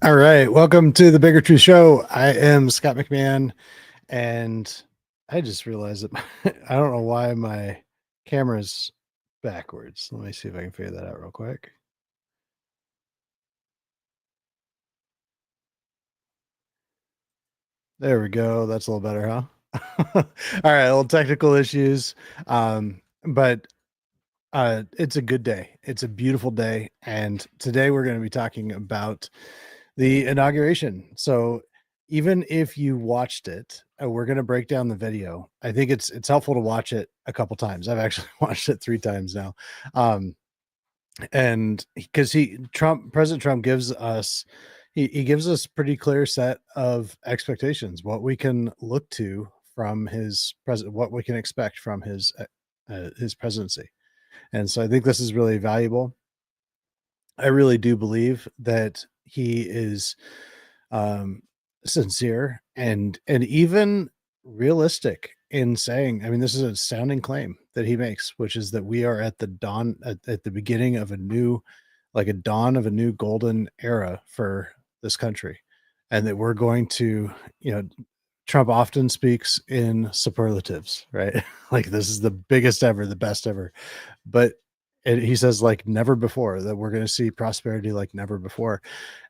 All right, welcome to the Bigger Truth Show. I am Scott McMahon, and I just realized that I don't know why my camera's backwards. Let me see if I can figure that out real quick. There we go. That's a little better, huh? All right, little technical issues, but it's a good day. It's a beautiful day, and today we're going to be talking about the inauguration. So even if you watched it, we're going to break down the video. I think it's helpful to watch it a couple times. I've actually watched it 3 times now. And because President Trump gives us he gives us pretty clear set of expectations, what we can look to from his president, what we can expect from his presidency. And so I think this is really valuable. I really do believe that he is um, sincere and even realistic in saying, I mean, this is an astounding claim that he makes, which is that we are at the dawn, at the beginning of a new, like a dawn of a new golden era for this country, and that we're going to, you know, Trump often speaks in superlatives, right? Like this is the biggest ever, the best ever, but he says like never before, that we're going to see prosperity like never before,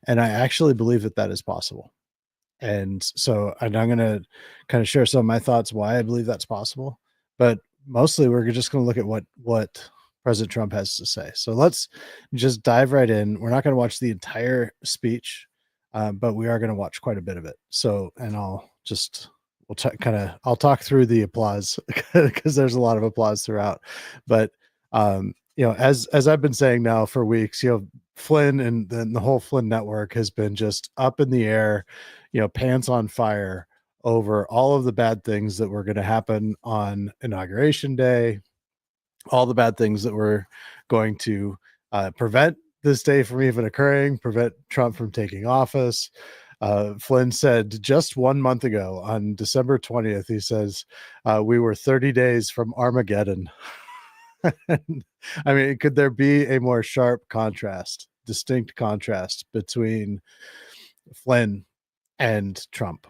and I actually believe that that is possible. And I'm going to kind of share some of my thoughts why I believe that's possible, but mostly we're just going to look at what President Trump has to say. So let's just dive right in. We're not going to watch the entire speech, but we are going to watch quite a bit of it. So, and I'll talk through the applause because there's a lot of applause throughout. But as I've been saying now for weeks, Flynn and then the whole Flynn network has been just up in the air, pants on fire over all of the bad things that were going to happen on inauguration day, all the bad things that were going to prevent this day from even occurring, prevent Trump from taking office. Flynn said just 1 month ago on December 20th, he says, we were 30 days from Armageddon. I mean, could there be a more sharp distinct contrast between Flynn and Trump?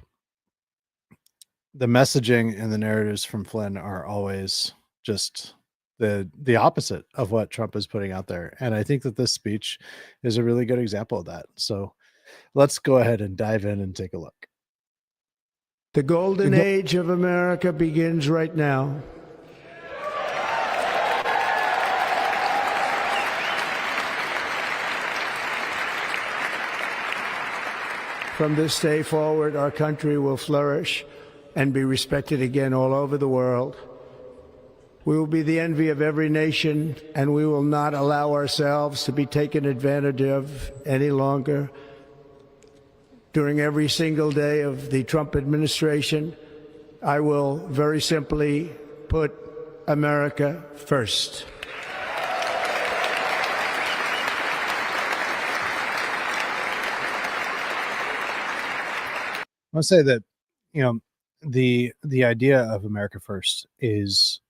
The messaging and the narratives from Flynn are always just the opposite of what Trump is putting out there. And I think that this speech is a really good example of that. So let's go ahead and dive in and take a look. The golden age of America begins right now. From this day forward, our country will flourish and be respected again all over the world. We will be the envy of every nation, and we will not allow ourselves to be taken advantage of any longer. During every single day of the Trump administration, I will very simply put America first. I want to say that, the idea of America first is,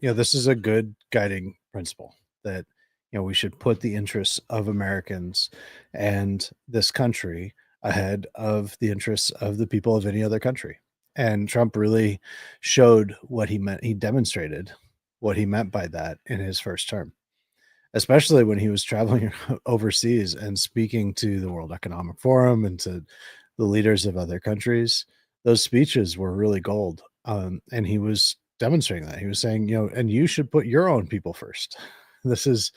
this is a good guiding principle that, we should put the interests of Americans and this country ahead of the interests of the people of any other country. And Trump really showed what he meant. He demonstrated what he meant by that in his first term, especially when he was traveling overseas and speaking to the World Economic Forum and to the leaders of other countries. Those speeches were really gold. And he was demonstrating that. He was saying, and you should put your own people first. This is,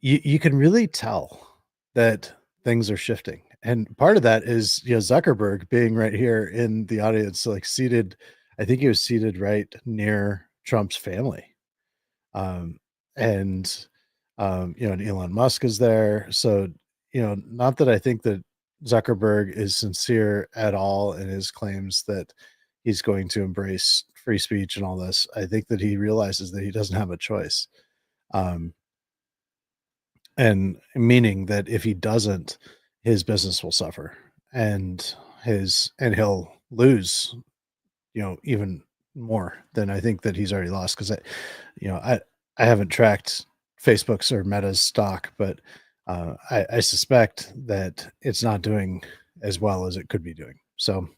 you can really tell that things are shifting. And part of that is, Zuckerberg being right here in the audience, like seated, I think he was seated right near Trump's family. Um, and and Elon Musk is there. So, not that I think that Zuckerberg is sincere at all in his claims that he's going to embrace free speech and all this. I think that he realizes that he doesn't have a choice. Um, and meaning that if he doesn't, his business will suffer and he'll lose, even more than I think that he's already lost. Cause I haven't tracked Facebook's or Meta's stock, but I suspect that it's not doing as well as it could be doing. So,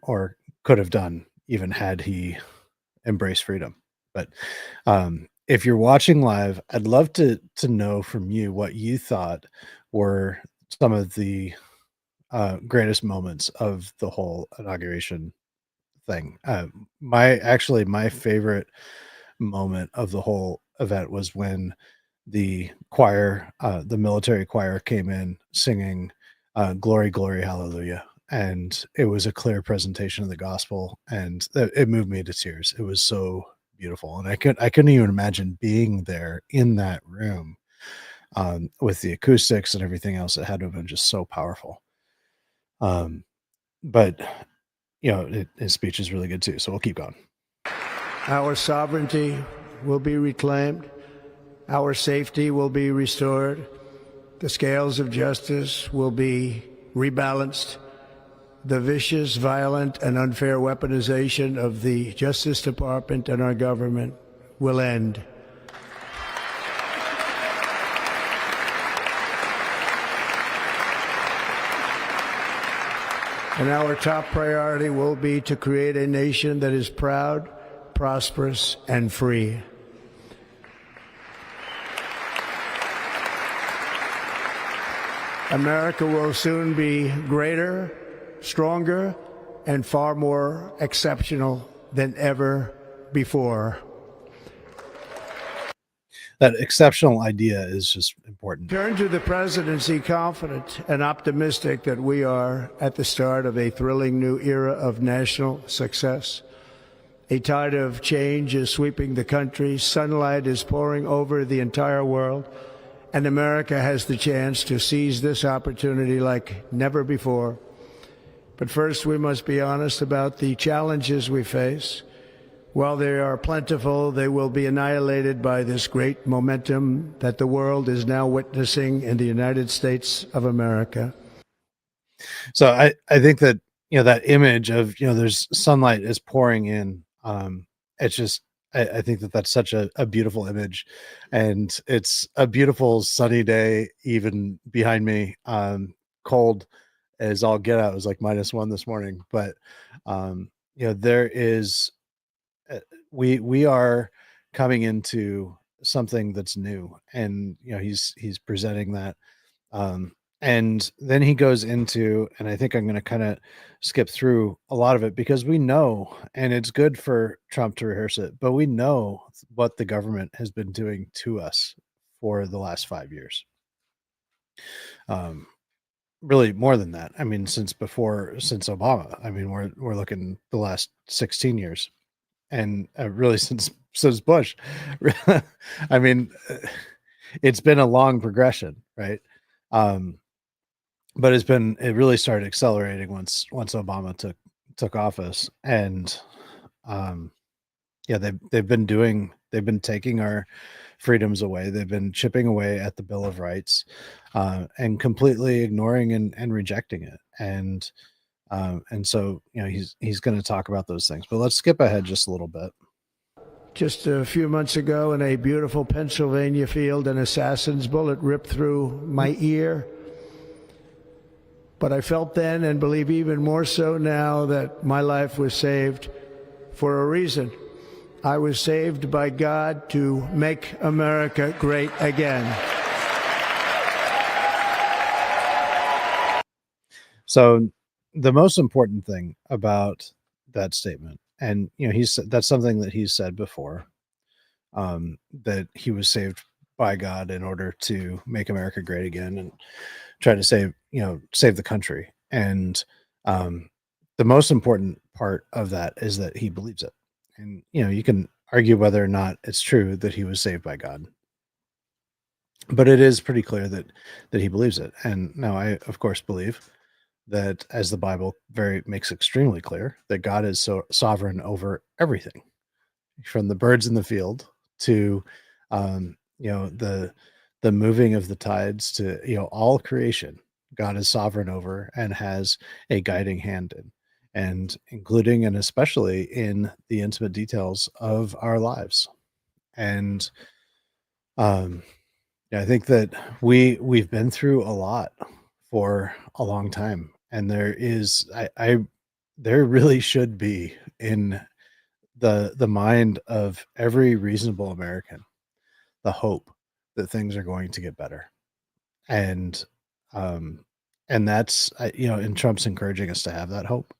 or could have done even had he embraced freedom. But if you're watching live, I'd love to know from you what you thought were some of the greatest moments of the whole inauguration thing. My favorite moment of the whole event was when the choir, the military choir, came in singing "Glory, Glory, Hallelujah," and it was a clear presentation of the gospel, and it moved me to tears. It was so beautiful, and I couldn't even imagine being there in that room with the acoustics and everything else. It had to have been just so powerful. Um, but his speech is really good too. So we'll keep going. Our sovereignty will be reclaimed. Our safety will be restored. The scales of justice will be rebalanced. The vicious, violent, and unfair weaponization of the Justice Department and our government will end. And our top priority will be to create a nation that is proud, prosperous, and free. America will soon be greater, stronger, and far more exceptional than ever before. That exceptional idea is just important. Turn to the presidency confident and optimistic that we are at the start of a thrilling new era of national success. A tide of change is sweeping the country. Sunlight is pouring over the entire world. And America has the chance to seize this opportunity like never before. But first, we must be honest about the challenges we face. While they are plentiful, they will be annihilated by this great momentum that the world is now witnessing in the United States of America. So I think that, that image of, there's sunlight is pouring in. It's just, I think that that's such a beautiful image, and it's a beautiful sunny day, even behind me. Cold as all get out. It was like -1 this morning, but there is, we are coming into something that's new, and he's presenting that. And then he goes into, and I think I'm going to kind of skip through a lot of it because we know, and it's good for Trump to rehearse it, but we know what the government has been doing to us for the last 5 years. Really more than that. I mean, since Obama. I mean, we're looking the last 16 years, and really since Bush. I mean, it's been a long progression, right? But it really started accelerating once Obama took office, and yeah, they've been taking our freedoms away. They've been chipping away at the Bill of Rights, and completely ignoring and rejecting it. And so he's going to talk about those things. But let's skip ahead just a little bit. Just a few months ago in a beautiful Pennsylvania field, an assassin's bullet ripped through my ear. But I felt then, and believe even more so now, that my life was saved for a reason. I was saved by God to make America great again. So the most important thing about that statement, and that's something that he's said before, that he was saved by God in order to make America great again and try to save the country. And the most important part of that is that he believes it. And you can argue whether or not it's true that he was saved by God, but it is pretty clear that he believes it. And now I, of course, believe that, as the Bible makes extremely clear, that God is so sovereign over everything, from the birds in the field to the moving of the tides to all creation. God is sovereign over and has a guiding hand in, and including and especially in the intimate details of our lives. And Yeah, I think that we've been through a lot for a long time, and there really should be in the mind of every reasonable American the hope that things are going to get better, and um, and that's and Trump's encouraging us to have that hope.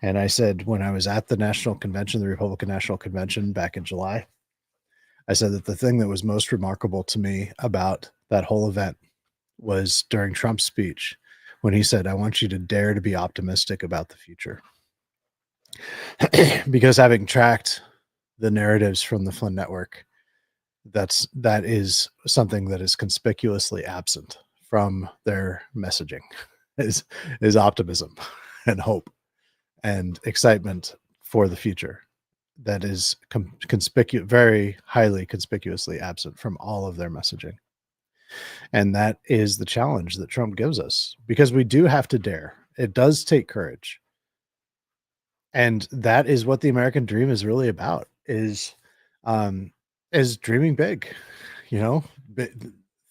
And I said when I was at the national convention, the Republican National Convention back in July, I said that the thing that was most remarkable to me about that whole event was during Trump's speech when he said, "I want you to dare to be optimistic about the future." Because having tracked the narratives from the Flynn Network, that is something that is conspicuously absent from their messaging is optimism and hope and excitement for the future. That is very highly conspicuously absent from all of their messaging. And that is the challenge that Trump gives us because we do have to dare. It does take courage. And that is what the American dream is really about um is dreaming big, you know, bi-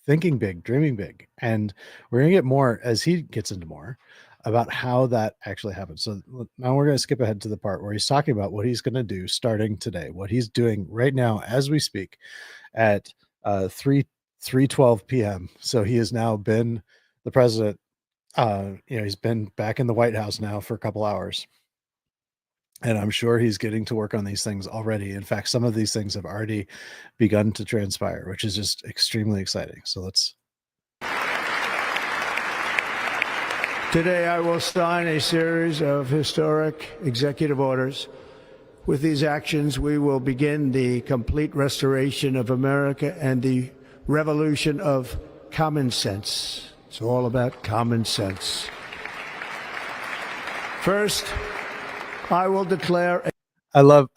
thinking big, dreaming big. And we're going to get more as he gets into more about how that actually happens. So now we're going to skip ahead to the part where he's talking about what he's going to do starting today, what he's doing right now as we speak at 3:12 p.m. So he has now been the president. He's been back in the White House now for a couple hours, and I'm sure he's getting to work on these things already. In fact, some of these things have already begun to transpire, which is just extremely exciting. So let's. Today, I will sign a series of historic executive orders. With these actions, we will begin the complete restoration of America and the revolution of common sense. It's all about common sense. First, I will declare. I love,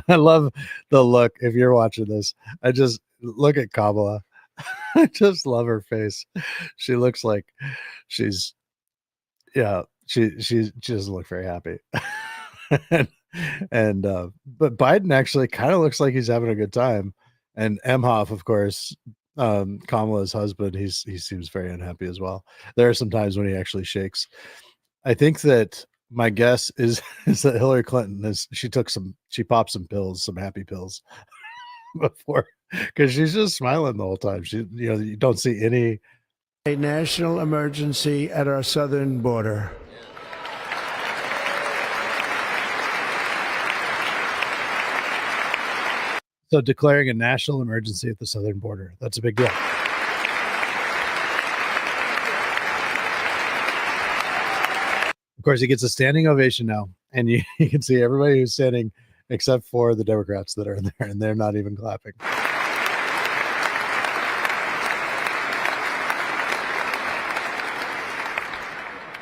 I love the look. If you're watching this, I just look at Kamala. I just love her face. She looks like she's, yeah, she doesn't look very happy. and but Biden actually kind of looks like he's having a good time. And Emhoff, of course, Kamala's husband, he seems very unhappy as well. There are some times when he actually shakes. I think that my guess is is that Hillary Clinton she popped some pills, some happy pills before, because she's just smiling the whole time. You don't see any. A national emergency at our southern border. So declaring a national emergency at the southern border, that's a big deal. Of course, he gets a standing ovation now, and you can see everybody who's standing except for the Democrats that are in there, and they're not even clapping.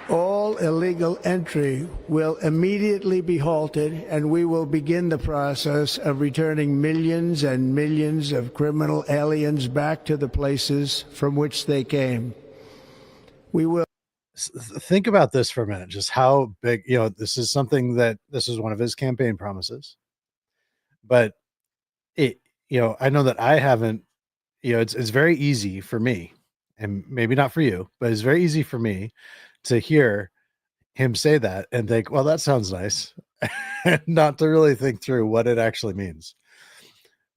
All illegal entry will immediately be halted, and we will begin the process of returning millions and millions of criminal aliens back to the places from which they came. We will. Think about this for a minute, just how big, this is one of his campaign promises. But I know that I haven't, it's very easy for me, and maybe not for you, but it's very easy for me to hear him say that and think, well, that sounds nice, and not to really think through what it actually means.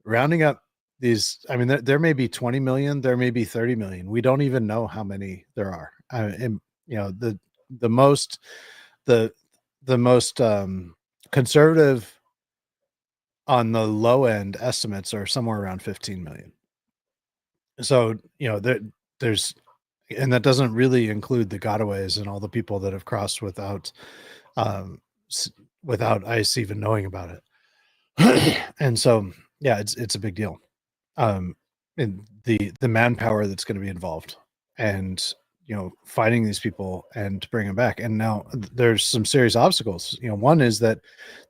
Rounding up these, I mean, there may be 20 million, there may be 30 million. We don't even know how many there are. And the most the most conservative on the low end estimates are somewhere around 15 million. So, there's, and that doesn't really include the gotaways and all the people that have crossed without um without ICE even knowing about it. And so, yeah, it's a big deal. And the manpower that's going to be involved, and finding these people and to bring them back. And now there's some serious obstacles. One is that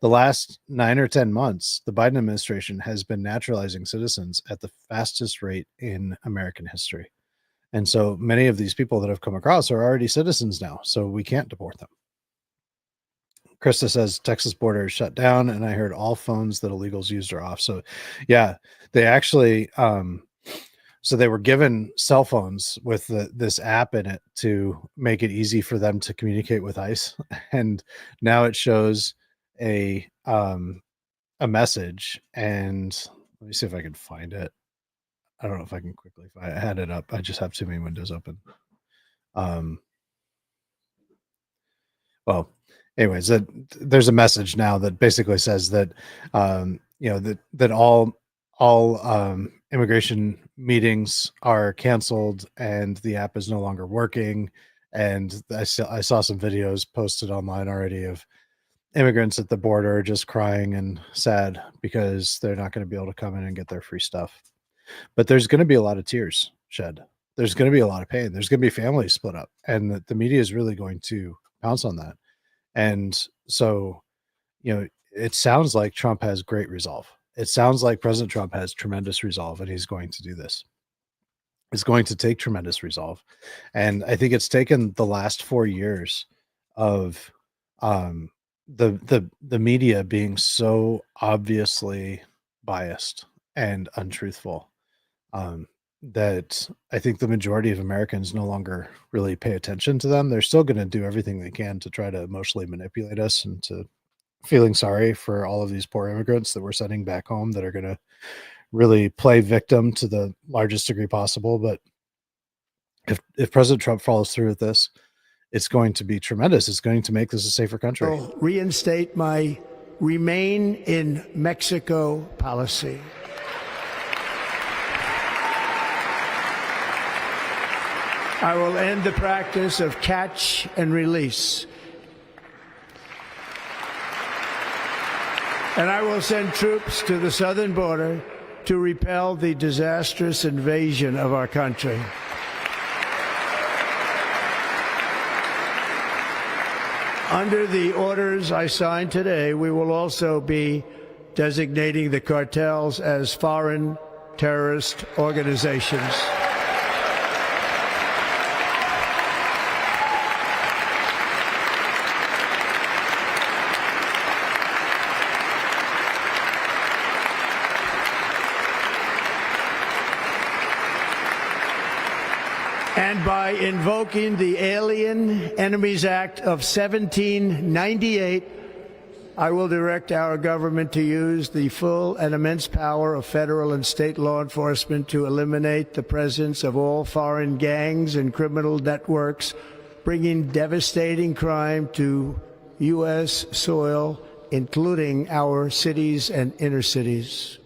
the last 9 or 10 months, the Biden administration has been naturalizing citizens at the fastest rate in American history. And so many of these people that have come across are already citizens now, so we can't deport them. Krista says Texas border is shut down, and I heard all phones that illegals used are off. So, yeah, they actually. So they were given cell phones with this app in it to make it easy for them to communicate with ICE, and now it shows a message. And let me see if I can find it. I don't know if I can quickly find it. I had it up. I just have too many windows open. Um, well, anyways, there's a message now that basically says that that all immigration meetings are canceled and the app is no longer working. And I saw some videos posted online already of immigrants at the border just crying and sad because they're not going to be able to come in and get their free stuff. But there's going to be a lot of tears shed. There's going to be a lot of pain. There's going to be families split up, and the media is really going to pounce on that. And so, it sounds like Trump has great resolve. It sounds like President Trump has tremendous resolve, and he's going to do this. It's going to take tremendous resolve. And I think it's taken the last 4 years of the media being so obviously biased and untruthful, that I think the majority of Americans no longer really pay attention to them. They're still going to do everything they can to try to emotionally manipulate us into feeling sorry for all of these poor immigrants that we're sending back home that are going to really play victim to the largest degree possible. But if President Trump follows through with this, it's going to be tremendous. It's going to make this a safer country. I'll reinstate my remain in Mexico policy. I will end the practice of catch and release. And I will send troops to the southern border to repel the disastrous invasion of our country. Under the orders I signed today, we will also be designating the cartels as foreign terrorist organizations. And by invoking the Alien Enemies Act of 1798, I will direct our government to use the full and immense power of federal and state law enforcement to eliminate the presence of all foreign gangs and criminal networks, bringing devastating crime to U.S. soil, including our cities and inner cities.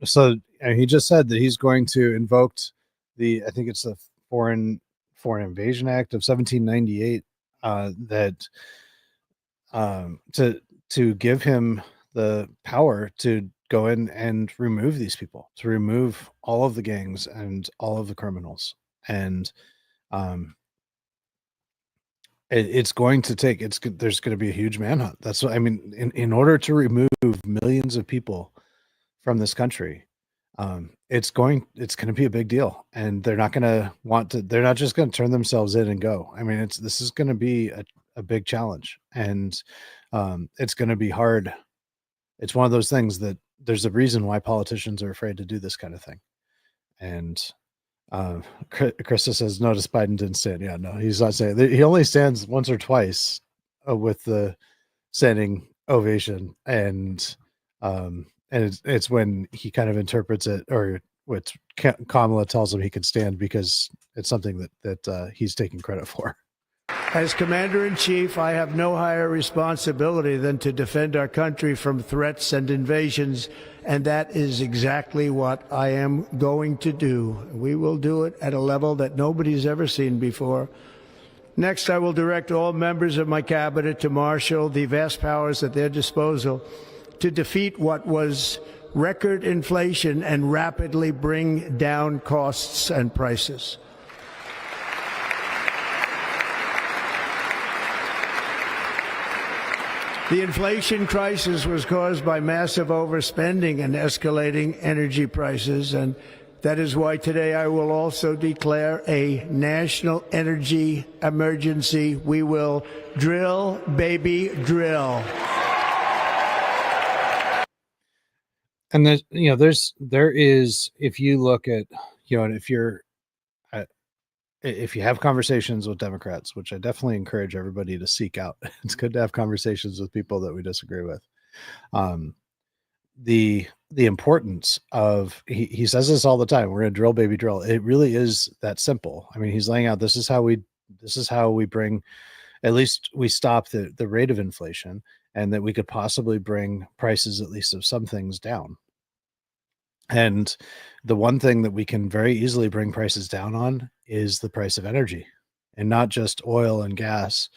So he just said that he's going to invoke I think it's the Foreign Invasion Act of 1798, that to give him the power to go in and remove these people, to remove all of the gangs and all of the criminals. And it's going to take there's going to be a huge manhunt. That's what I mean. In order to remove millions of people from this country, it's going to be a big deal, and they're not just going to turn themselves in and go. I mean, this is going to be a big challenge, and it's going to be hard. It's one of those things that there's a reason why politicians are afraid to do this kind of thing. And Krista says, notice Biden didn't stand. Yeah, no, he's not saying. He only stands once or twice with the standing ovation, and it's when he kind of interprets it, or what Kamala tells him he can stand, because it's something that he's taking credit for. As Commander-in-Chief, I have no higher responsibility than to defend our country from threats and invasions, and that is exactly what I am going to do. We will do it at a level that nobody's ever seen before. Next, I will direct all members of my cabinet to marshal the vast powers at their disposal to defeat what was record inflation and rapidly bring down costs and prices. The inflation crisis was caused by massive overspending and escalating energy prices, and that is why today I will also declare a national energy emergency. We will drill, baby, drill. And there's, there is, if you look at, and uh, if you have conversations with Democrats, which I definitely encourage everybody to seek out, it's good to have conversations with people that we disagree with. Um, the importance of, he says this all the time, we're gonna drill baby drill. It really is that simple. I mean, he's laying out, this is how we bring, at least we stop the rate of inflation, and that we could possibly bring prices, at least of some things, down. And the one thing that we can very easily bring prices down on is the price of energy, and not just oil and gas,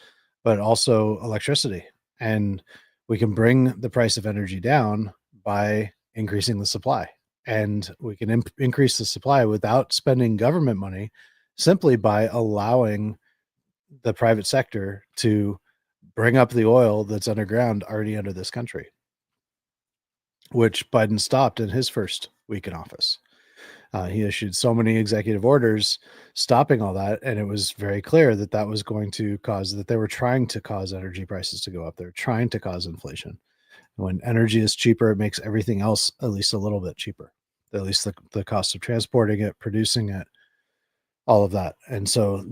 but also electricity. And we can bring the price of energy down by increasing the supply. And we can increase the supply without spending government money, simply by allowing the private sector to bring up the oil that's underground already under this country, which Biden stopped in his first week in office. He issued so many executive orders stopping all that, and it was very clear that that was going to cause, that they were trying to cause energy prices to go up. They're trying to cause inflation. When energy is cheaper, it makes everything else at least a little bit cheaper, at least the cost of transporting it, producing it, all of that. And so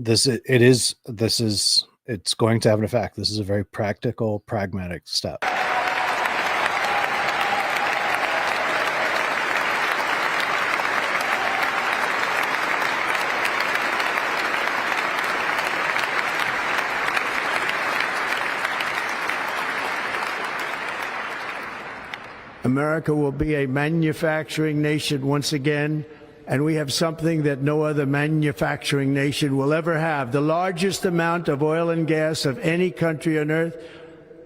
it's going to have an effect. This is a very practical, pragmatic step. America will be a manufacturing nation once again, and we have something that no other manufacturing nation will ever have, the largest amount of oil and gas of any country on earth,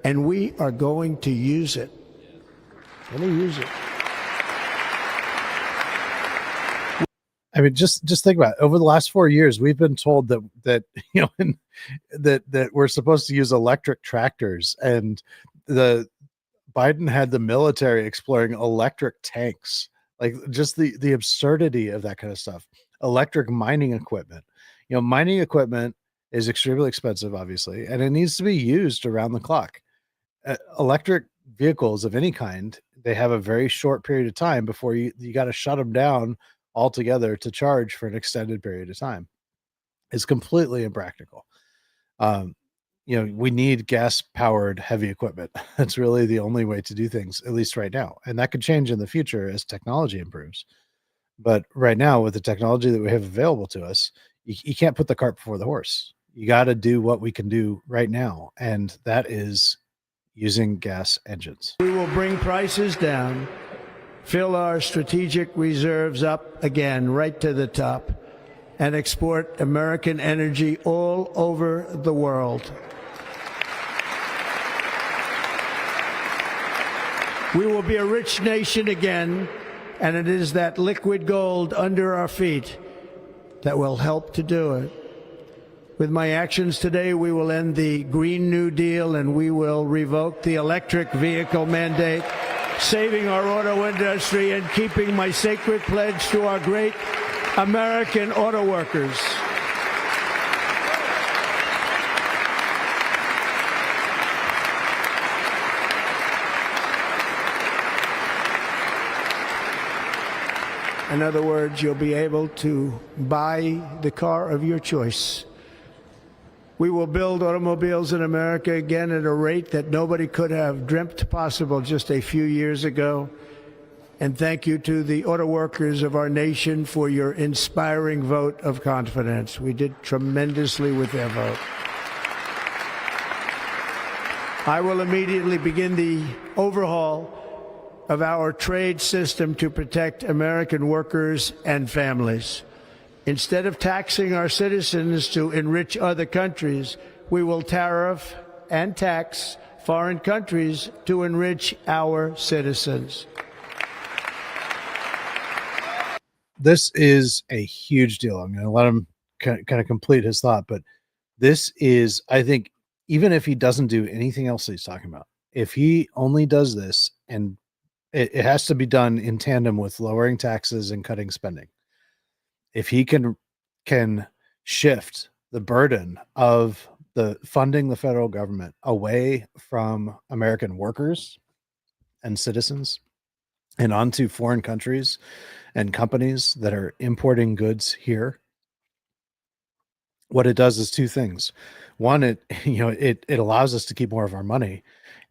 and we are going to use it. I mean, just think about it. Over the last 4 years, we've been told that that we're supposed to use electric tractors, and the Biden had the military exploring electric tanks. Like, just the absurdity of that kind of stuff. Electric mining equipment. Mining equipment is extremely expensive, obviously, and it needs to be used around the clock. Electric vehicles of any kind, they have a very short period of time before you got to shut them down altogether to charge for an extended period of time. It's completely impractical. Um, we need gas powered heavy equipment. That's really the only way to do things, at least right now. And that could change in the future as technology improves. But right now, with the technology that we have available to us, you can't put the cart before the horse. You got to do what we can do right now. And that is using gas engines. We will bring prices down, fill our strategic reserves up again, right to the top, and export American energy all over the world. We will be a rich nation again, and it is that liquid gold under our feet that will help to do it. With my actions today, we will end the Green New Deal, and we will revoke the electric vehicle mandate, saving our auto industry and keeping my sacred pledge to our great American auto workers. In other words, you'll be able to buy the car of your choice. We will build automobiles in America again at a rate that nobody could have dreamt possible just a few years ago. And thank you to the auto workers of our nation for your inspiring vote of confidence. We did tremendously with their vote. I will immediately begin the overhaul of our trade system to protect American workers and families. Instead of taxing our citizens to enrich other countries, we will tariff and tax foreign countries to enrich our citizens. This is a huge deal. I'm going to let him kind of complete his thought, but this is, I think, even if he doesn't do anything else that he's talking about, if he only does this, and it has to be done in tandem with lowering taxes and cutting spending. If he can shift the burden of the funding the federal government away from American workers and citizens and onto foreign countries and companies that are importing goods here, what it does is two things. One, it it allows us to keep more of our money.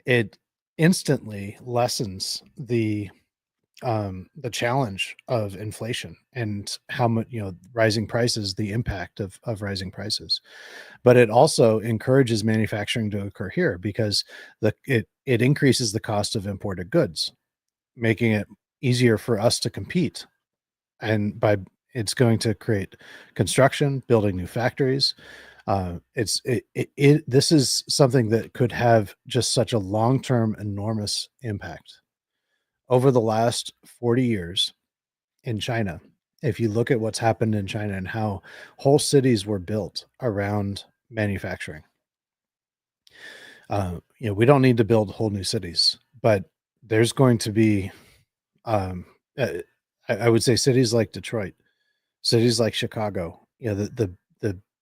It instantly lessens the challenge of inflation and how much, rising prices, the impact of rising prices. But it also encourages manufacturing to occur here because it increases the cost of imported goods, making it easier for us to compete. And by it's going to create construction, building new factories. This is something that could have just such a long-term, enormous impact over the last 40 years in China. If you look at what's happened in China and how whole cities were built around manufacturing, we don't need to build whole new cities, but there's going to be, um, uh, I would say, cities like Detroit, cities like Chicago, the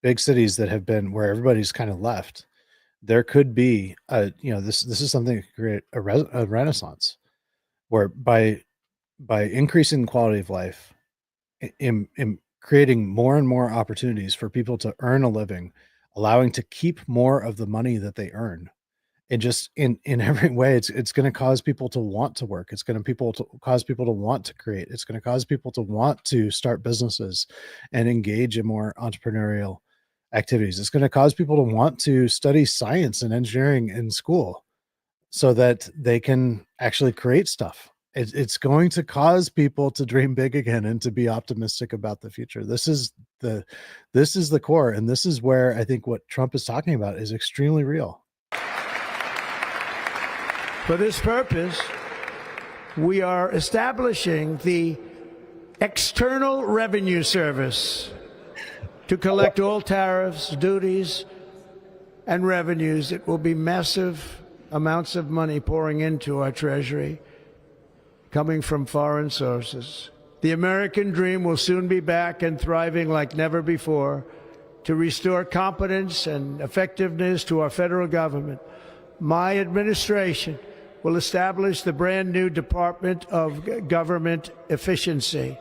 big cities that have been where everybody's kind of left. There could be this is something that could create a renaissance where by increasing the quality of life, in creating more and more opportunities for people to earn a living, allowing to keep more of the money that they earn, and just in every way, it's going to cause people to want to work. It's going to people to cause people to want to create. It's going to cause people to want to start businesses and engage in more entrepreneurial activities. It's going to cause people to want to study science and engineering in school so that they can actually create stuff. It's going to cause people to dream big again and to be optimistic about the future. This is the core, and this is where I think what Trump is talking about is extremely real. For this purpose, we are establishing the External Revenue Service to collect all tariffs, duties, and revenues. It will be massive amounts of money pouring into our treasury, coming from foreign sources. The American dream will soon be back and thriving like never before to restore competence and effectiveness to our federal government. My administration will establish the brand new Department of Government Efficiency.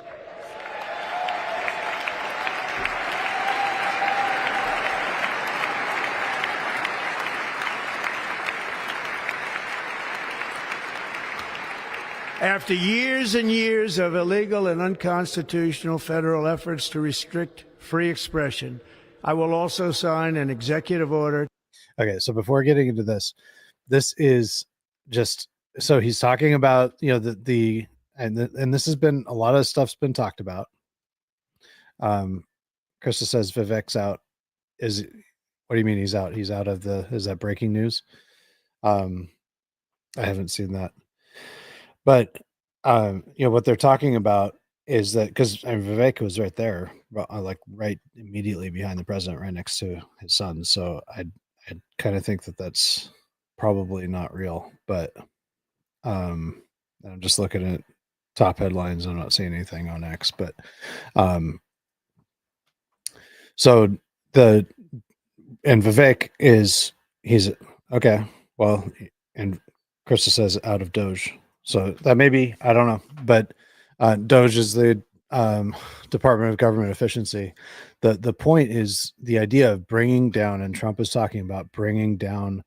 After years and years of illegal and unconstitutional federal efforts to restrict free expression, I will also sign an executive order. Okay, so before getting into this is just so he's talking about and this has been a lot of stuff's been talked about. Krista says Vivek's out. What do you mean he's out? He's out of is that breaking news? I haven't seen that. But what they're talking about is that because Vivek was right there, like right immediately behind the president, right next to his son. So I kind of think that that's probably not real. But I'm just looking at top headlines. I'm not seeing anything on X. But so Vivek he's okay. Well, and Krista says out of Doge. So that may be, I don't know, but Doge is the Department of Government Efficiency. The point is the idea of bringing down, and Trump is talking about bringing down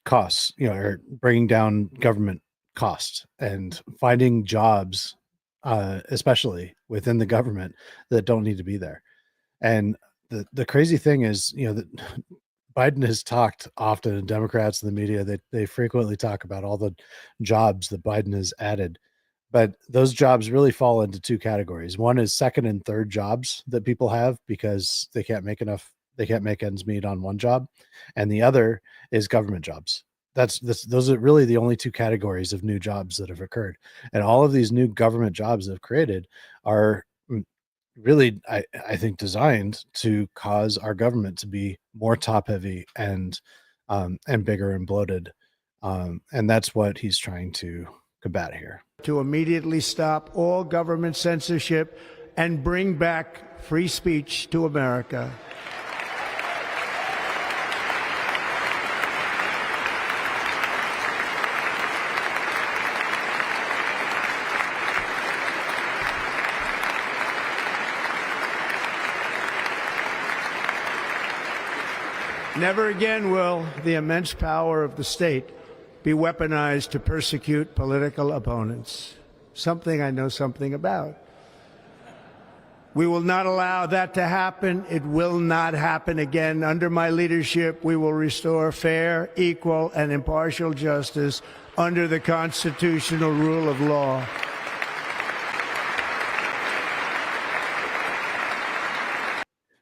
costs, or bringing down government costs and finding jobs, especially within the government, that don't need to be there. And the crazy thing is, that Biden has talked often, and Democrats in the media, they frequently talk about all the jobs that Biden has added. But those jobs really fall into two categories. One is second and third jobs that people have because they can't make ends meet on one job. And the other is government jobs. Those are really the only two categories of new jobs that have occurred. And all of these new government jobs that have created are really, I think, designed to cause our government to be more top heavy and bigger and bloated. And that's what he's trying to combat here. To immediately stop all government censorship and bring back free speech to America. Never again will the immense power of the state be weaponized to persecute political opponents. Something I know something about. We will not allow that to happen. It will not happen again. Under my leadership, we will restore fair, equal, and impartial justice under the constitutional rule of law.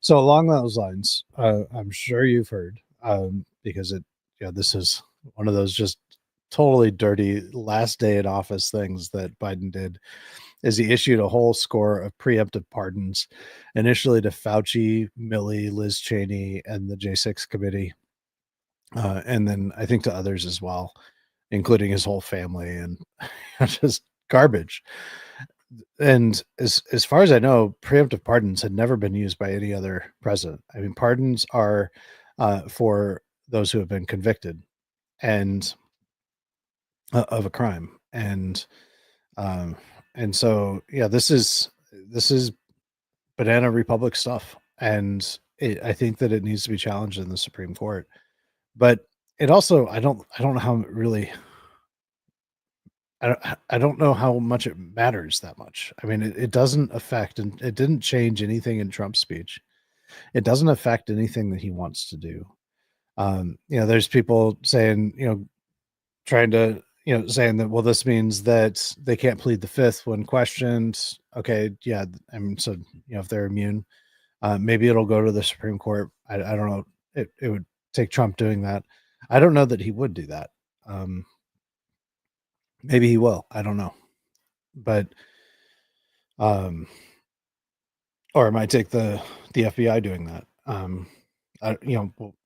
So along those lines, I'm sure you've heard, because this is one of those just totally dirty last day in office things that Biden did, is he issued a whole score of preemptive pardons, initially to Fauci, Milley, Liz Cheney, and the J6 committee, and then I think to others as well, including his whole family, and just garbage. And as far as I know, preemptive pardons had never been used by any other president. I mean, pardons are for those who have been convicted and of a crime, um, and so yeah, this is banana republic stuff, and I think that it needs to be challenged in the Supreme Court. But it also, I don't know how it really. I don't know how much it matters that much. I mean, it doesn't affect, and it didn't change anything in Trump's speech. It doesn't affect anything that he wants to do. There's people saying, trying to, saying that, well, this means that they can't plead the fifth when questioned. Okay, yeah, I mean, so if they're immune, maybe it'll go to the Supreme Court. I don't know. It would take Trump doing that. I don't know that he would do that. Maybe he will. I don't know, but um, or it might take the FBI doing that.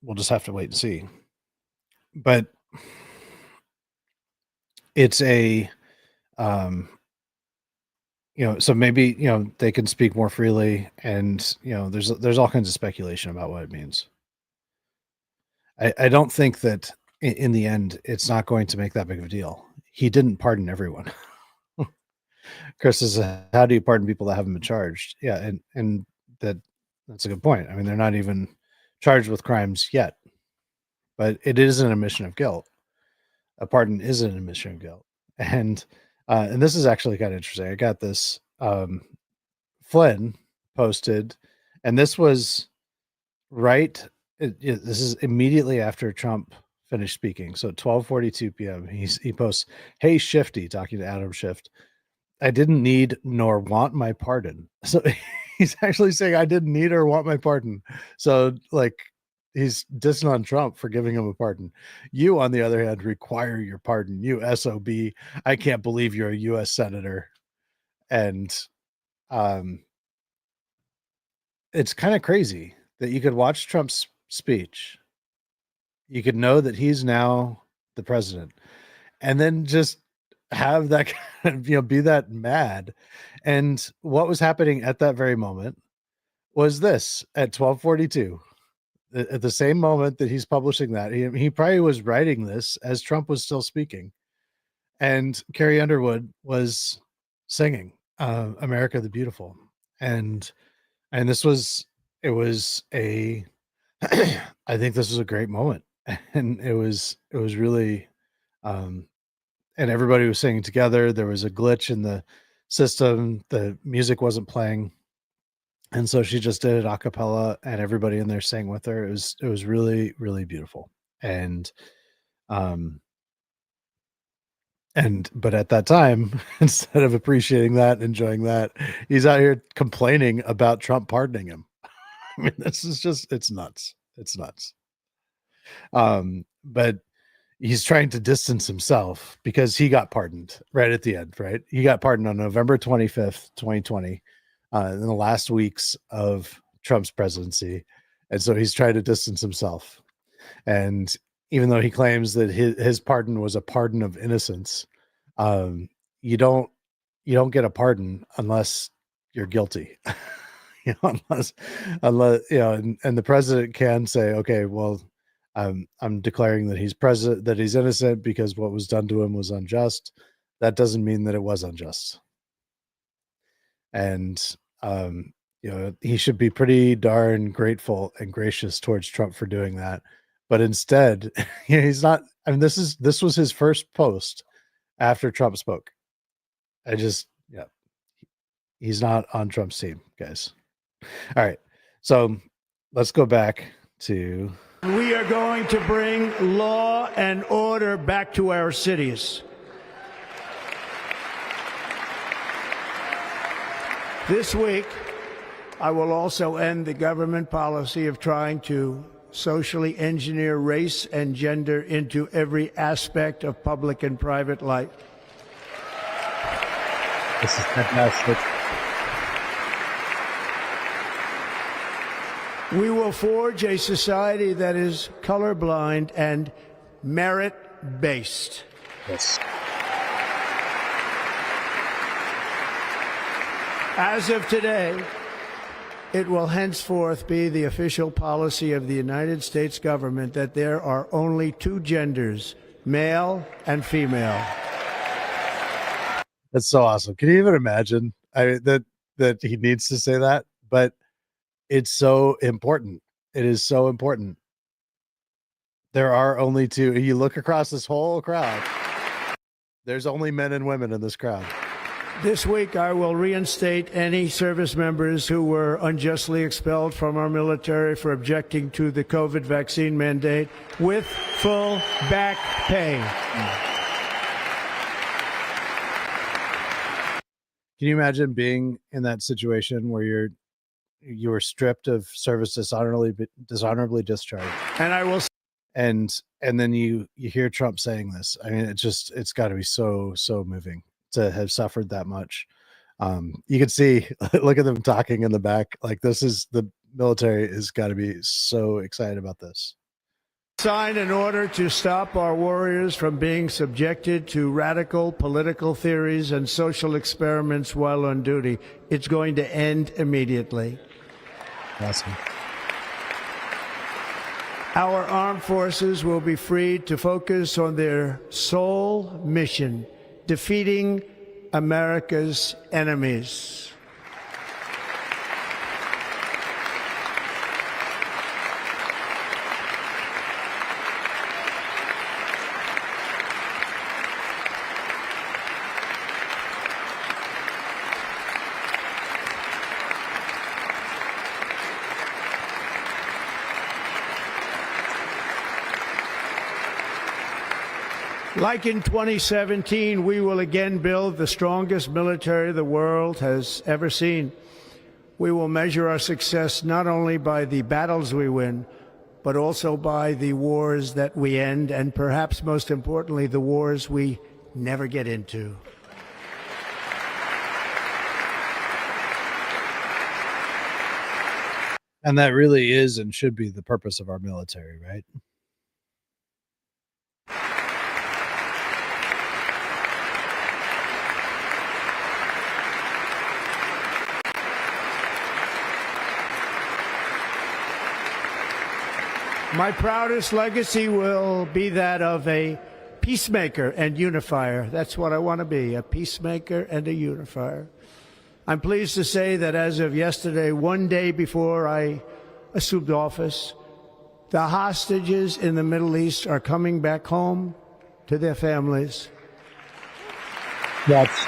We'll just have to wait and see. But it's a, um, so maybe they can speak more freely, and there's all kinds of speculation about what it means. I don't think that in the end it's not going to make that big of a deal. He didn't pardon everyone. Chris says, how do you pardon people that haven't been charged? Yeah, and that's a good point. I mean, they're not even charged with crimes yet, but it is an admission of guilt. A pardon is an admission of guilt, and this is actually kind of interesting. I got this. Flynn posted, and this was right. This is immediately after Trump finished speaking. So at 12:42 p.m., he posts, "Hey Shifty," talking to Adam Schiff. "I didn't need nor want my pardon." So he's actually saying, "I didn't need or want my pardon." So like, he's dissing on Trump for giving him a pardon. You, on the other hand, require your pardon. You SOB. I can't believe you're a U.S. senator. And it's kind of crazy that you could watch Trump's speech. You could know that he's now the president, and then just have that kind of, be that mad. And what was happening at that very moment was this: at 12:42, at the same moment that he's publishing that, he probably was writing this as Trump was still speaking, and Carrie Underwood was singing America the Beautiful. And this was, it was a I think this was a great moment. And it was really, um and everybody was singing together. There was a glitch in the system. The music wasn't playing. And so she just did it a cappella, and everybody in there sang with her. It was really, really beautiful. And um but at that time, instead of appreciating that, enjoying that, he's out here complaining about Trump pardoning him. I mean, this is just, it's nuts. It's nuts. But he's trying to distance himself because he got pardoned right at the end, right? He got pardoned on November 25th, 2020, in the last weeks of Trump's presidency. And so he's trying to distance himself. And even though he claims that his pardon was a pardon of innocence, um, you don't you don't get a pardon unless you're guilty. Unless and the president can say, okay, well, I'm declaring that he's president, that he's innocent because what was done to him was unjust. That doesn't mean that it was unjust. And he should be pretty darn grateful and gracious towards Trump for doing that, but instead, he's not. I mean, this was his first post after Trump spoke. Yeah, he's not on Trump's team, guys. All right, so let's go back to. We are going to bring law and order back to our cities. This week, I will also end the government policy of trying to socially engineer race and gender into every aspect of public and private life. This is fantastic. We will forge a society that is colorblind and merit-based. Yes. As of today, it will henceforth be the official policy of the United States government that there are only two genders, male and female. That's so awesome. Can you even imagine that he needs to say that? But it's so important. It is so important. There are only two. You look across this whole crowd, there's only men and women in this crowd. This week, I will reinstate any service members who were unjustly expelled from our military for objecting to the COVID vaccine mandate with full back pay. Can you imagine being in that situation where you were stripped of service dishonorably discharged? And I will. And then you hear Trump saying this. I mean, it's got to be so moving to have suffered that much. You can see, look at them talking in the back. Like, the military has got to be so excited about this. Signed in order to stop our warriors from being subjected to radical political theories and social experiments while on duty. It's going to end immediately. Awesome. Our armed forces will be freed to focus on their sole mission: defeating America's enemies. Like in 2017, we will again build the strongest military the world has ever seen. We will measure our success not only by the battles we win, but also by the wars that we end, and perhaps most importantly, the wars we never get into. And that really is and should be the purpose of our military, right? My proudest legacy will be that of a peacemaker and unifier. That's what I want to be, a peacemaker and a unifier. I'm pleased to say that as of yesterday, one day before I assumed office, the hostages in the Middle East are coming back home to their families. That's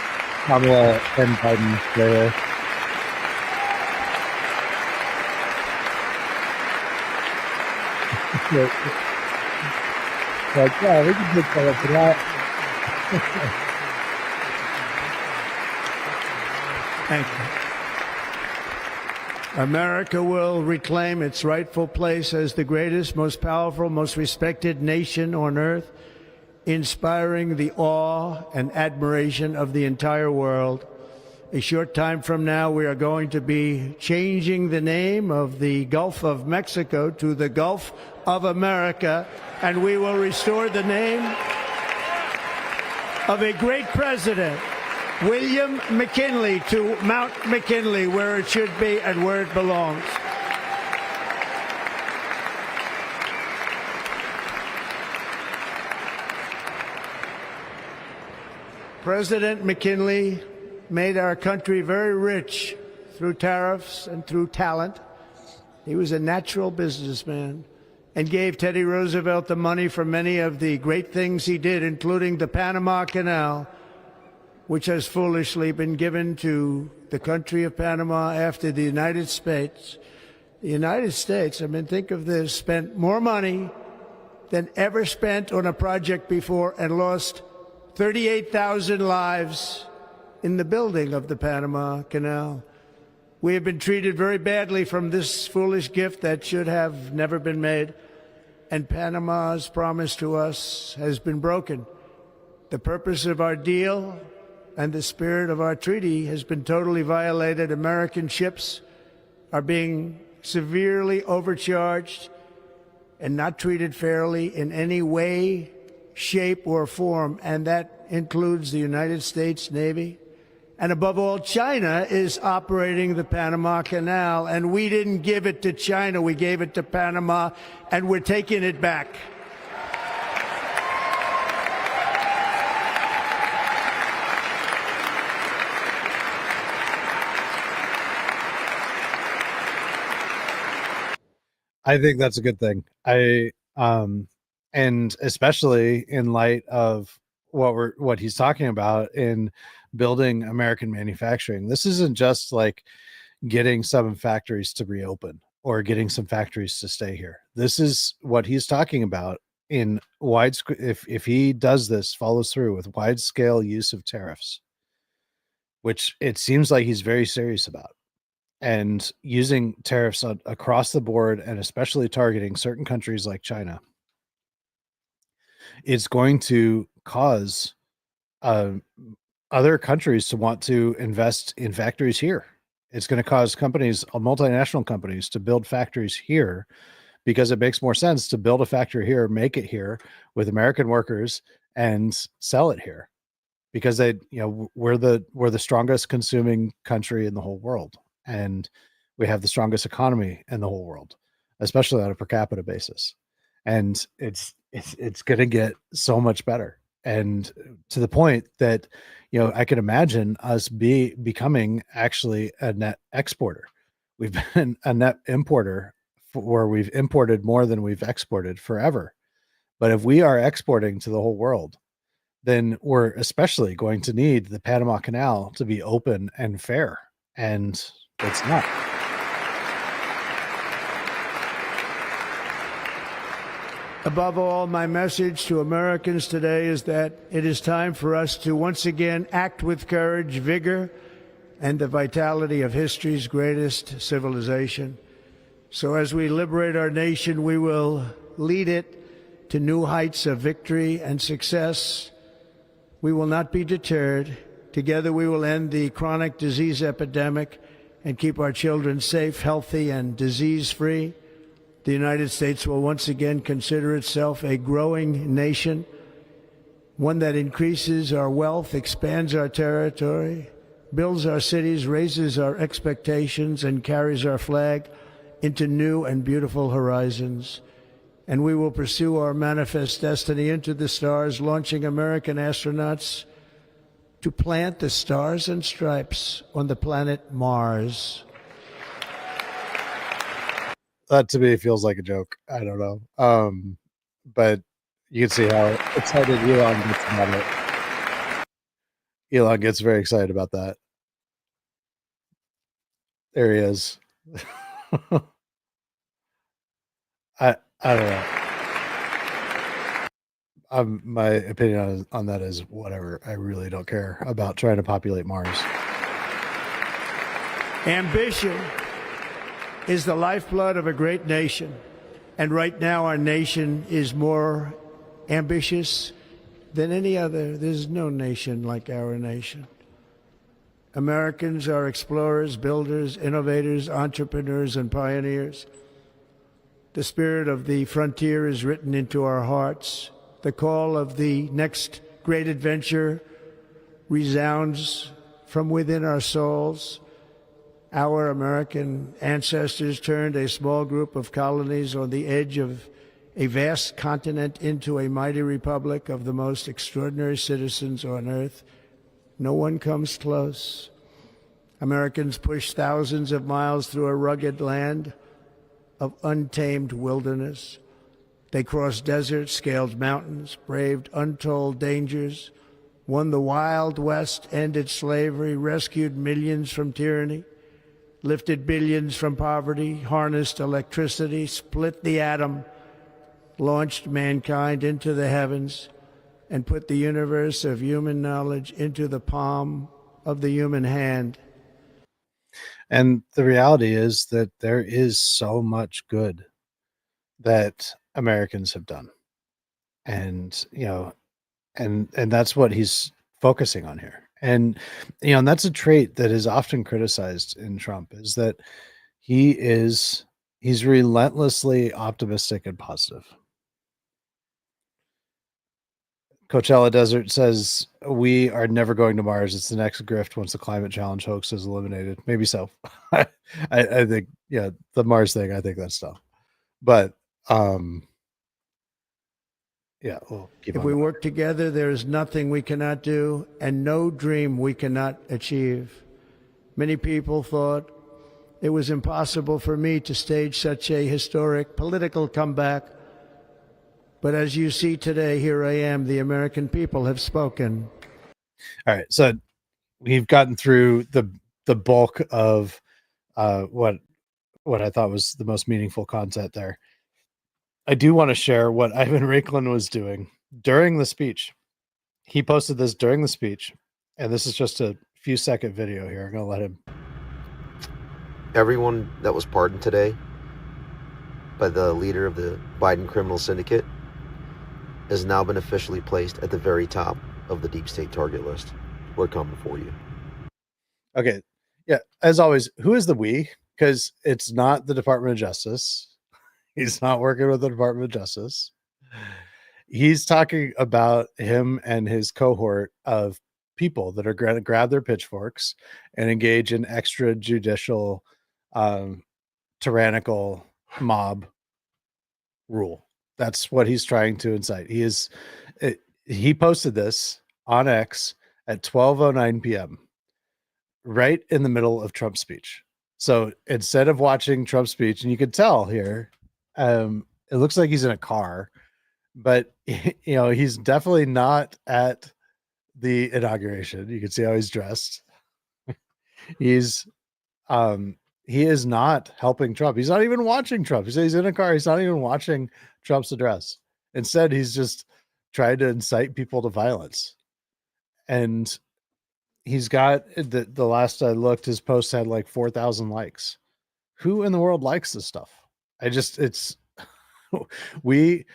Kamala and Biden there. Like, yeah, we can take that up for that. Thank you. America will reclaim its rightful place as the greatest, most powerful, most respected nation on earth, inspiring the awe and admiration of the entire world. A short time from now, we are going to be changing the name of the Gulf of Mexico to the Gulf of America, and we will restore the name of a great president, William McKinley, to Mount McKinley, where it should be and where it belongs. President McKinley made our country very rich through tariffs and through talent. He was a natural businessman, and gave Teddy Roosevelt the money for many of the great things he did, including the Panama Canal, which has foolishly been given to the country of Panama after the United States. The United States, I mean, think of this, spent more money than ever spent on a project before and lost 38,000 lives in the building of the Panama Canal. We have been treated very badly from this foolish gift that should have never been made, and Panama's promise to us has been broken. The purpose of our deal and the spirit of our treaty has been totally violated. American ships are being severely overcharged and not treated fairly in any way, shape, or form, and that includes the United States Navy. And above all, China is operating the Panama Canal, and we didn't give it to China, we gave it to Panama, and we're taking it back. I think that's a good thing. And especially in light of what he's talking about in building American manufacturing. This isn't just like getting some factories to reopen or getting some factories to stay here. This is what he's talking about in wide. If he does this, follows through with wide scale use of tariffs, which it seems like he's very serious about, and using tariffs across the board, and especially targeting certain countries like China, it's going to cause other countries to want to invest in factories here. It's going to cause companies, multinational companies, to build factories here because it makes more sense to build a factory here, make it here with American workers, and sell it here because we're the strongest consuming country in the whole world. And we have the strongest economy in the whole world, especially on a per capita basis. And it's going to get so much better. And to the point that, I can imagine us becoming actually a net exporter. We've been a net importer where we've imported more than we've exported forever. But if we are exporting to the whole world, then we're especially going to need the Panama Canal to be open and fair. And it's not. Above all, my message to Americans today is that it is time for us to once again act with courage, vigor, and the vitality of history's greatest civilization. So as we liberate our nation, we will lead it to new heights of victory and success. We will not be deterred. Together we will end the chronic disease epidemic and keep our children safe, healthy, and disease-free. The United States will once again consider itself a growing nation, one that increases our wealth, expands our territory, builds our cities, raises our expectations, and carries our flag into new and beautiful horizons. And we will pursue our manifest destiny into the stars, launching American astronauts to plant the stars and stripes on the planet Mars. That to me feels like a joke. I don't know. But you can see how excited Elon gets about it. Elon gets very excited about that. There he is. I don't know. My opinion on that is whatever. I really don't care about trying to populate Mars. Ambition is the lifeblood of a great nation. And right now our nation is more ambitious than any other. There's no nation like our nation. Americans are explorers, builders, innovators, entrepreneurs, and pioneers. The spirit of the frontier is written into our hearts. The call of the next great adventure resounds from within our souls. Our American ancestors turned a small group of colonies on the edge of a vast continent into a mighty republic of the most extraordinary citizens on earth. No one comes close. Americans pushed thousands of miles through a rugged land of untamed wilderness. They crossed deserts, scaled mountains, braved untold dangers, won the Wild West, ended slavery, rescued millions from tyranny, lifted billions from poverty, harnessed electricity, split the atom, launched mankind into the heavens, and put the universe of human knowledge into the palm of the human hand. And the reality is that there is so much good that Americans have done. And, and that's what he's focusing on here. And, and that's a trait that is often criticized in Trump, is that he's relentlessly optimistic and positive. Coachella Desert says we are never going to Mars. It's the next grift once the climate challenge hoax is eliminated. Maybe so. I think, yeah, the Mars thing, I think that's stuff. But yeah, we'll keep If on we going. work together, there is nothing we cannot do and no dream we cannot achieve. Many people thought it was impossible for me to stage such a historic political comeback. But as you see today, here I am. The American people have spoken. All right, so we've gotten through the bulk of what I thought was the most meaningful content there. I do want to share what Ivan Raiklin was doing during the speech. He posted this during the speech, and this is just a few second video here. I'm gonna let him. Everyone that was pardoned today by the leader of the Biden criminal syndicate has now been officially placed at the very top of the deep state target list. We're coming for you. Okay. Yeah. As always, who is the we? Because it's not the Department of Justice. He's not working with the Department of Justice. He's talking about him and his cohort of people that are going to grab their pitchforks and engage in extrajudicial, tyrannical mob rule. That's what he's trying to incite. He posted this on X at 12:09 p.m. right in the middle of Trump's speech. So instead of watching Trump's speech, and you could tell here, it looks like he's in a car, but he's definitely not at the inauguration. You can see how he's dressed. He's he is not helping Trump. He's not even watching Trump. He says he's in a car. He's not even watching Trump's address. Instead, he's just trying to incite people to violence. And he's got the last I looked, his post had like 4,000 likes. Who in the world likes this stuff? It's we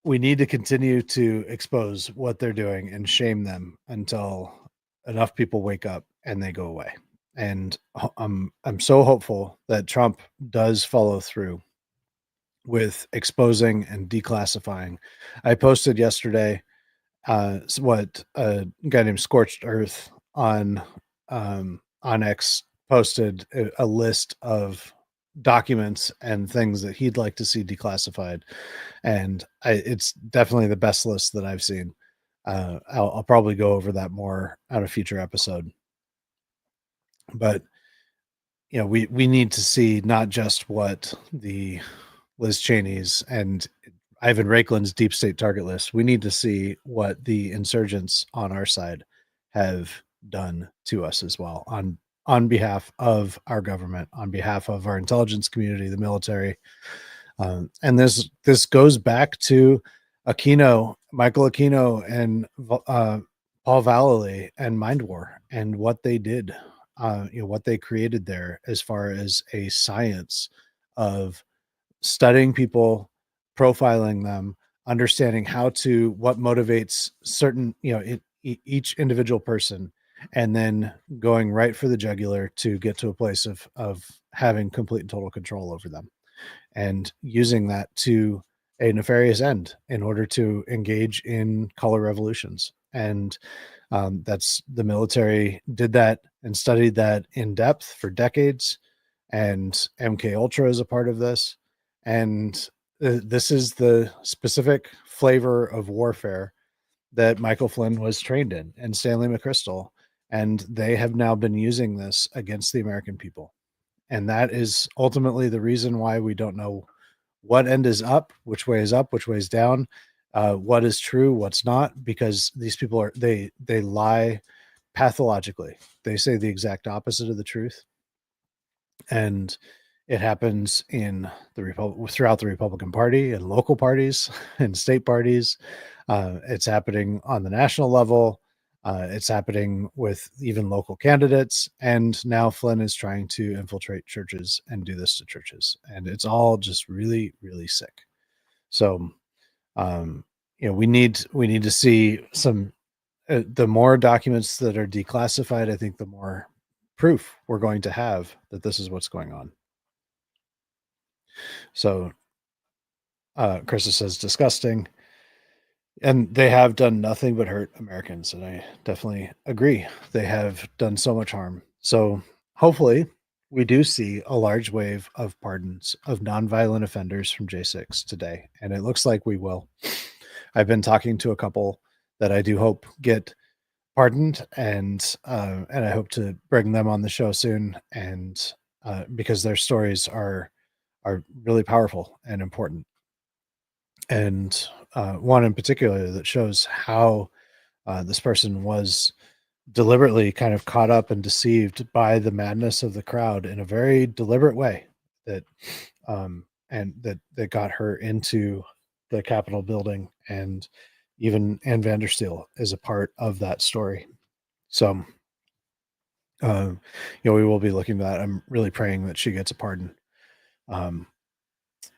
need to continue to expose what they're doing and shame them until enough people wake up and they go away. And I'm so hopeful that Trump does follow through with exposing and declassifying. I posted yesterday what a guy named Scorched Earth on X posted a list of documents and things that he'd like to see declassified, and it's definitely the best list that I've seen. I'll probably go over that more on a future episode, but we need to see not just what the Liz Cheney's and Ivan Raiklin's deep state target list. We need to see what the insurgents on our side have done to us as well, on behalf of our government, on behalf of our intelligence community, the military. And this goes back to Michael Aquino, and Paul Vallely and Mind War, and what they did, what they created there as far as a science of studying people, profiling them, understanding what motivates certain, each individual person, and then going right for the jugular to get to a place of having complete and total control over them, and using that to a nefarious end in order to engage in color revolutions. And that's the military did that and studied that in depth for decades. And MK Ultra is a part of this. And this is the specific flavor of warfare that Michael Flynn was trained in, and Stanley McChrystal. And they have now been using this against the American people. And that is ultimately the reason why we don't know what end is up, which way is down, what is true, what's not, because these people are they lie pathologically. They say the exact opposite of the truth, and it happens in throughout the Republican Party and local parties and state parties. It's happening on the national level. It's happening with even local candidates, and now Flynn is trying to infiltrate churches and do this to churches, and it's all just really, really sick. So, um, we need to see some. The more documents that are declassified, I think the more proof we're going to have that this is what's going on. So, Krista says disgusting, and they have done nothing but hurt Americans, and I definitely agree. They have done so much harm. So hopefully we do see a large wave of pardons of nonviolent offenders from J6 today, and it looks like we will. I've been talking to a couple that I do hope get pardoned, and I hope to bring them on the show soon, and because their stories are really powerful and important. And one in particular that shows how this person was deliberately kind of caught up and deceived by the madness of the crowd in a very deliberate way, that and that got her into the Capitol building, and even Ann Vandersteel is a part of that story. So we will be looking at that. I'm really praying that she gets a pardon. Um,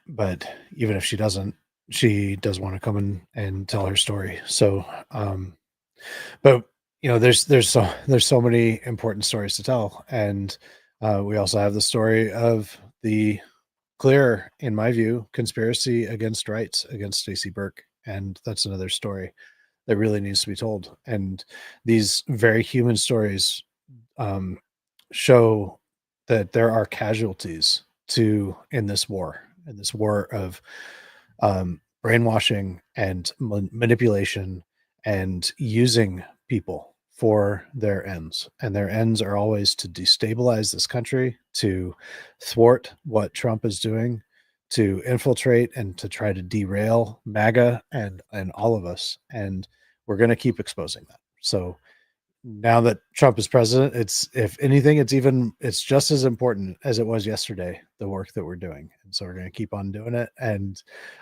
but even if she doesn't, she does want to come in and tell her story. So, but there's so many important stories to tell, and we also have the story of the clear, in my view, conspiracy against rights against Stacey Burke, and that's another story that really needs to be told. And these very human stories um, show that there are casualties in this war of brainwashing and manipulation and using people for their ends. And their ends are always to destabilize this country, to thwart what Trump is doing, to infiltrate and to try to derail MAGA and all of us. And we're going to keep exposing that. So now that Trump is president, it's, if anything, it's just as important as it was yesterday, the work that we're doing. And so we're going to keep on doing it.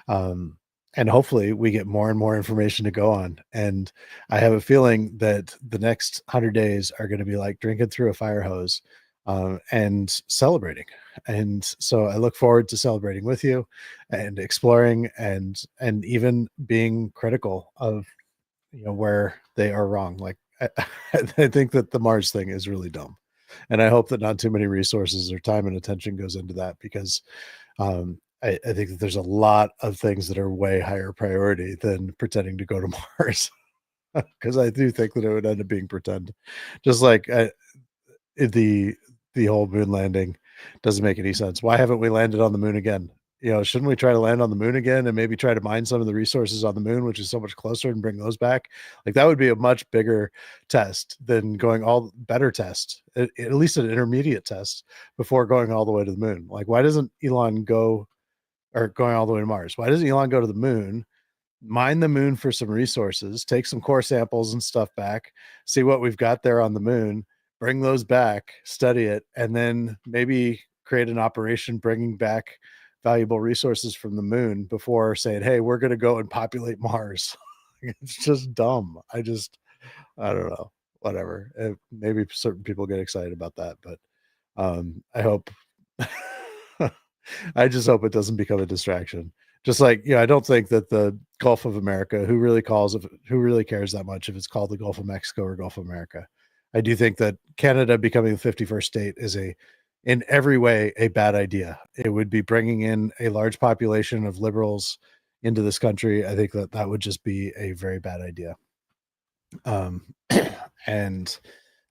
Um, and hopefully we get more and more information to go on. And I have a feeling that the next 100 days are going to be like drinking through a fire hose, and celebrating. And so I look forward to celebrating with you and exploring and even being critical of where they are wrong. Like I think that the Mars thing is really dumb, and I hope that not too many resources or time and attention goes into that, because I think that there's a lot of things that are way higher priority than pretending to go to Mars, because I do think that it would end up being pretend, just like the whole moon landing doesn't make any sense. Why haven't we landed on the moon again? Shouldn't we try to land on the moon again and maybe try to mine some of the resources on the moon, which is so much closer, and bring those back? Like, that would be a much bigger test than going better test, at least an intermediate test, before going all the way to the moon. Like, why doesn't Elon go, or going all the way to Mars? Why doesn't Elon go to the moon, mine the moon for some resources, take some core samples and stuff back, see what we've got there on the moon, bring those back, study it, and then maybe create an operation bringing back valuable resources from the moon before saying, hey, we're going to go and populate Mars. It's just dumb. I don't know, whatever. Maybe certain people get excited about that, but I hope I just hope it doesn't become a distraction. Just like, I don't think that the Gulf of America, who really cares that much if it's called the Gulf of Mexico or Gulf of America. I do think that Canada becoming the 51st state is in every way, a bad idea. It would be bringing in a large population of liberals into this country. I think that would just be a very bad idea. Um, and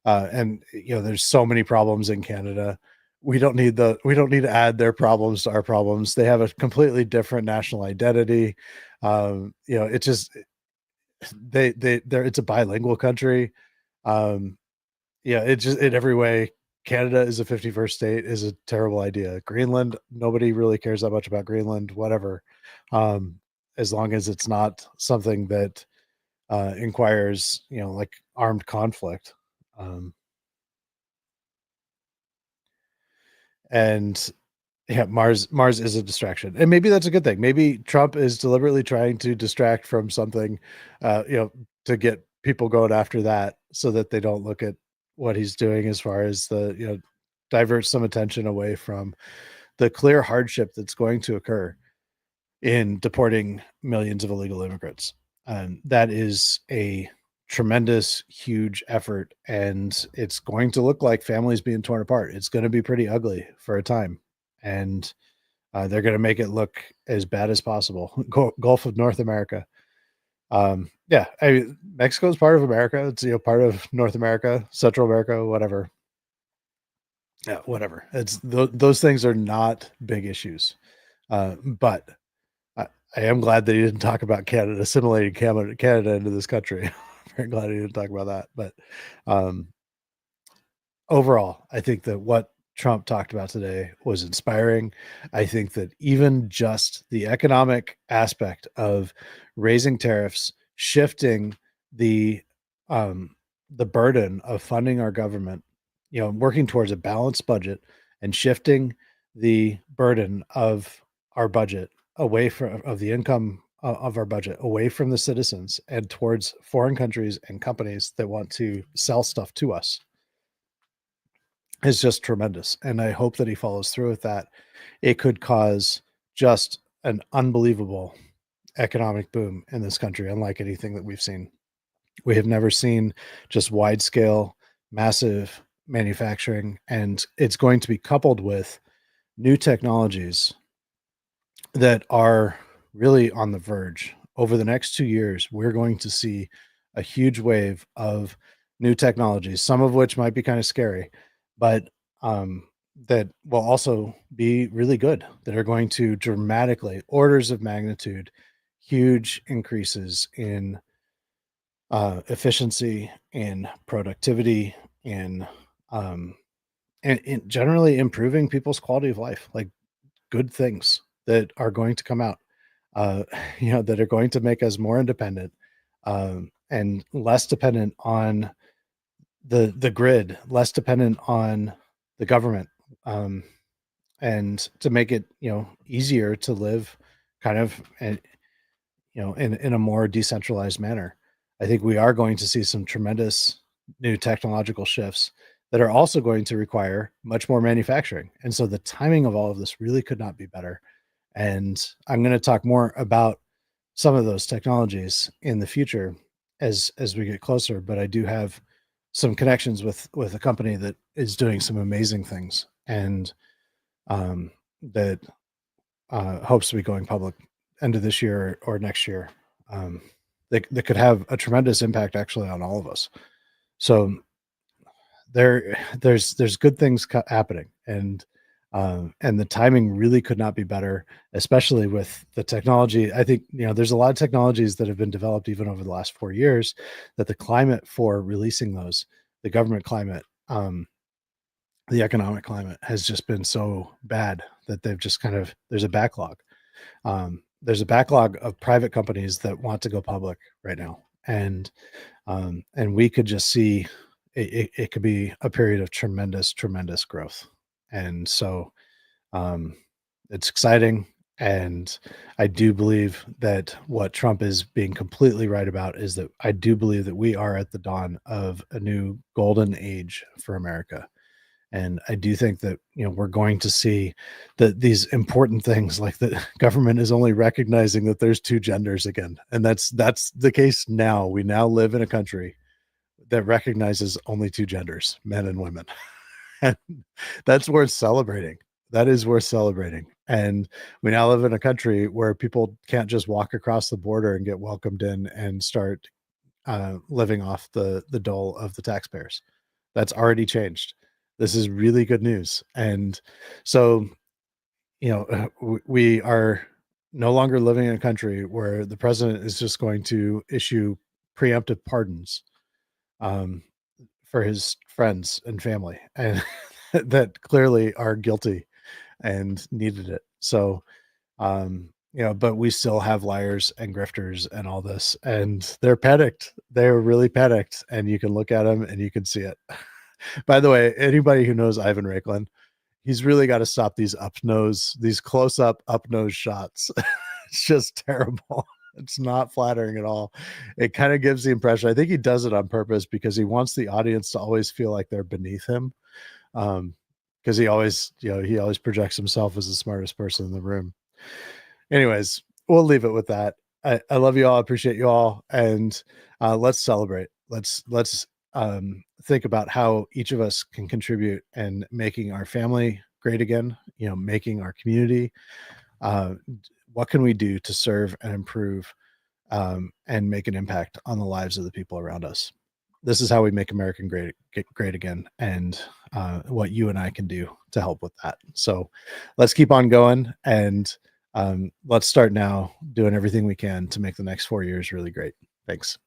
there's so many problems in Canada. We don't need to add their problems to our problems. They have a completely different national identity. It just, it's a bilingual country. It just, in every way, Canada is a 51st state is a terrible idea. Greenland, nobody really cares that much about Greenland, whatever. As long as it's not something that inquires, like armed conflict. Um, and yeah, Mars is a distraction, and maybe that's a good thing. Maybe Trump is deliberately trying to distract from something, to get people going after that, so that they don't look at what he's doing as far as divert some attention away from the clear hardship that's going to occur in deporting millions of illegal immigrants. That is a tremendous, huge effort, and it's going to look like families being torn apart. It's going to be pretty ugly for a time, and they're going to make it look as bad as possible. Gulf of North America. Yeah, Mexico is part of America. It's part of North America, Central America, whatever. Yeah, whatever. It's those things are not big issues, but I am glad that he didn't talk about Canada assimilating Canada into this country. Very glad he didn't talk about that. But um, overall, I think that what Trump talked about today was inspiring. I think that even just the economic aspect of raising tariffs, shifting the um, the burden of funding our government, working towards a balanced budget and shifting the burden of our budget away from of the income of our budget away from the citizens and towards foreign countries and companies that want to sell stuff to us is just tremendous. And I hope that he follows through with that. It could cause just an unbelievable economic boom in this country, unlike anything that we've seen. We have never seen just wide scale, massive manufacturing, and it's going to be coupled with new technologies that are really on the verge. Over the next 2 years, we're going to see a huge wave of new technologies, some of which might be kind of scary, but that will also be really good, that are going to dramatically, orders of magnitude, huge increases in efficiency, in productivity, in um, and in generally improving people's quality of life, like good things that are going to come out, uh, that are going to make us more independent, and less dependent on the grid, less dependent on the government, um, and to make it easier to live, kind of, and in a more decentralized manner. I think we are going to see some tremendous new technological shifts that are also going to require much more manufacturing. And so the timing of all of this really could not be better. And I'm going to talk more about some of those technologies in the future as we get closer, but I do have some connections with a company that is doing some amazing things, and that hopes to be going public end of this year or next year. Um, that could have a tremendous impact actually on all of us. So there's good things happening, and the timing really could not be better, especially with the technology. I think there's a lot of technologies that have been developed even over the last 4 years, that the climate for releasing those, the government climate, the economic climate has just been so bad that they've just kind of there's a backlog. There's a backlog of private companies that want to go public right now, and we could just see it could be a period of tremendous growth. And so um, it's exciting. And I do believe that what Trump is being completely right about is that I do believe that we are at the dawn of a new golden age for America. And I do think that we're going to see that these important things, like the government is only recognizing that there's two genders again, and that's the case now. We now live in a country that recognizes only two genders, men and women. And that's worth celebrating. That is worth celebrating. And we now live in a country where people can't just walk across the border and get welcomed in and start living off the dole of the taxpayers. That's already changed. This is really good news. And so, we are no longer living in a country where the president is just going to issue preemptive pardons um, for his friends and family. And that clearly are guilty and needed it. So, but we still have liars and grifters and all this, and they're panicked. They're really panicked, and you can look at them and you can see it. By the way, anybody who knows Ivan Raiklin, he's really got to stop these these close-up up nose shots. It's just terrible. It's not flattering at all. It kind of gives the impression, I think he does it on purpose because he wants the audience to always feel like they're beneath him. Because he always projects himself as the smartest person in the room. Anyways, we'll leave it with that. I love you all. I appreciate you all. And let's celebrate. Let's think about how each of us can contribute and making our family great again, making our community. What can we do to serve and improve and make an impact on the lives of the people around us? This is how we make America great again, and what you and I can do to help with that. So let's keep on going, and let's start now doing everything we can to make the next 4 years really great. Thanks.